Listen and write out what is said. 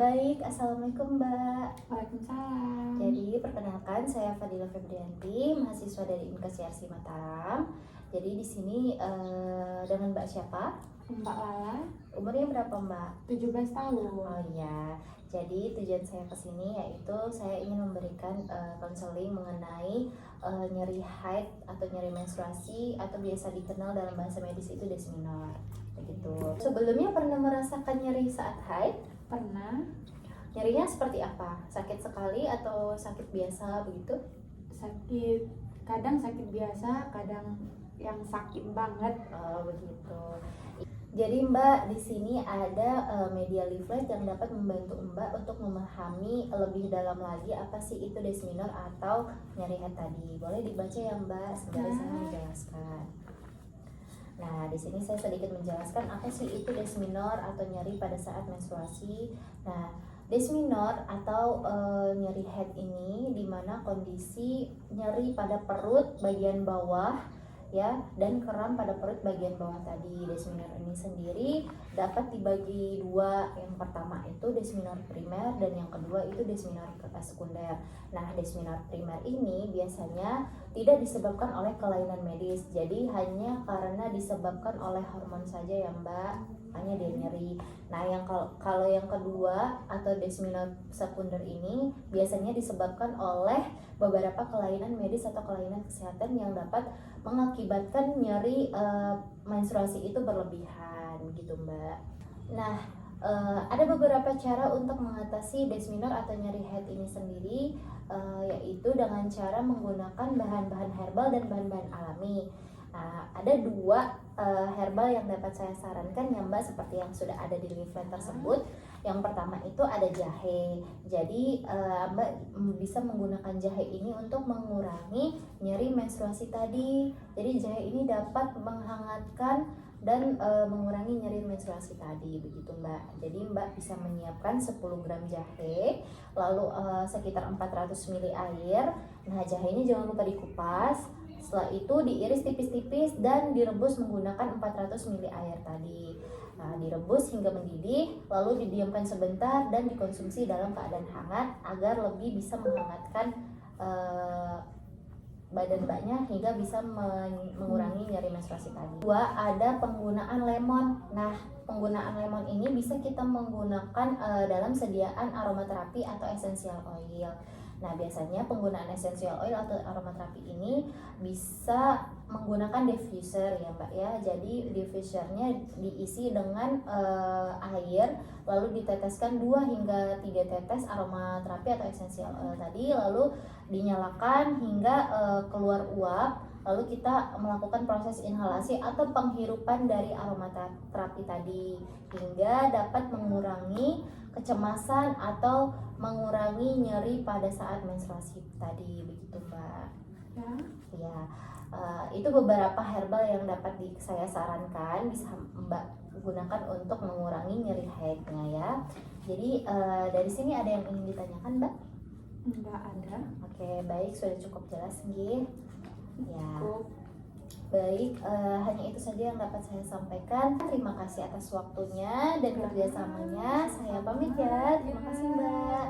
Baik, Assalamualaikum Mbak. Waalaikumsalam. Jadi perkenalkan saya Fadila Febrianti, mahasiswa dari Unikes CRC Mataram. Jadi di sini dengan Mbak siapa? Mbak Lala, Umurnya berapa Mbak? 17 tahun. Oh iya, jadi tujuan saya ke sini yaitu saya ingin memberikan konseling mengenai nyeri haid atau nyeri menstruasi atau biasa dikenal dalam bahasa medis itu desminor. Begitu. Sebelumnya pernah merasakan nyeri saat haid? Pernah Nyerinya seperti apa? Sakit sekali atau sakit biasa begitu? sakit, kadang sakit biasa, kadang yang sakit banget. Oh, begitu. Jadi Mbak, di sini ada media leaflet yang dapat membantu Mbak untuk memahami lebih dalam lagi apa sih itu desminor atau nyeri haid tadi. Boleh dibaca ya Mbak, sembari saya menjelaskan. Nah, di sini saya sedikit menjelaskan apa sih itu desminor atau nyeri pada saat menstruasi. Nah, desminor atau nyeri haid ini dimana kondisi nyeri pada perut bagian bawah ya dan kram pada perut bagian bawah tadi. Desminor ini sendiri dapat dibagi dua. Yang pertama itu desminor primer dan yang kedua itu desminor sekunder. Nah, desminor primer ini biasanya tidak disebabkan oleh kelainan medis, jadi hanya karena disebabkan oleh hormon saja ya Mbak, hanya dia nyeri. Nah, yang kalau yang kedua atau desminor sekunder ini biasanya disebabkan oleh beberapa kelainan medis atau kelainan kesehatan yang dapat mengakibatkan nyeri menstruasi itu berlebihan gitu Mbak. Nah, ada beberapa cara untuk mengatasi desminor atau nyeri haid ini sendiri, yaitu dengan cara menggunakan bahan-bahan herbal dan bahan-bahan alami. Nah, ada dua herbal yang dapat saya sarankan ya Mbak, seperti yang sudah ada di leaflet tersebut. Yang pertama itu ada jahe. Jadi Mbak bisa menggunakan jahe ini untuk mengurangi nyeri menstruasi tadi. Jadi jahe ini dapat menghangatkan dan mengurangi nyeri menstruasi tadi begitu Mbak. Jadi Mbak bisa menyiapkan 10 gram jahe, lalu sekitar 400 ml air. Nah, jahenya jangan lupa dikupas. Setelah itu diiris tipis-tipis dan direbus menggunakan 400 ml air tadi. Nah, direbus hingga mendidih, lalu didiamkan sebentar dan dikonsumsi dalam keadaan hangat agar lebih bisa menghangatkan badan Mbaknya hingga bisa mengurangi nyeri menstruasi tadi. Dua, ada penggunaan lemon. Nah, penggunaan lemon ini bisa kita menggunakan dalam sediaan aromaterapi atau essential oil. Nah, biasanya penggunaan essential oil atau aromaterapi ini bisa menggunakan diffuser ya Mbak ya. Jadi diffusernya diisi dengan air, lalu diteteskan 2 hingga 3 tetes aromaterapi atau essential oil tadi, lalu dinyalakan hingga keluar uap. Lalu kita melakukan proses inhalasi atau penghirupan dari aromaterapi tadi hingga dapat mengurangi kecemasan atau mengurangi nyeri pada saat menstruasi tadi begitu Mbak. Ya, itu beberapa herbal yang dapat saya sarankan bisa Mbak gunakan untuk mengurangi nyeri haidnya ya. Jadi dari sini ada yang ingin ditanyakan Mbak? Enggak ada. Oke, baik, sudah cukup jelas nggih. Ya. Cukup. Baik, hanya itu saja yang dapat saya sampaikan. Terima kasih atas waktunya dan kerjasamanya. Saya pamit ya. Terima kasih Mbak.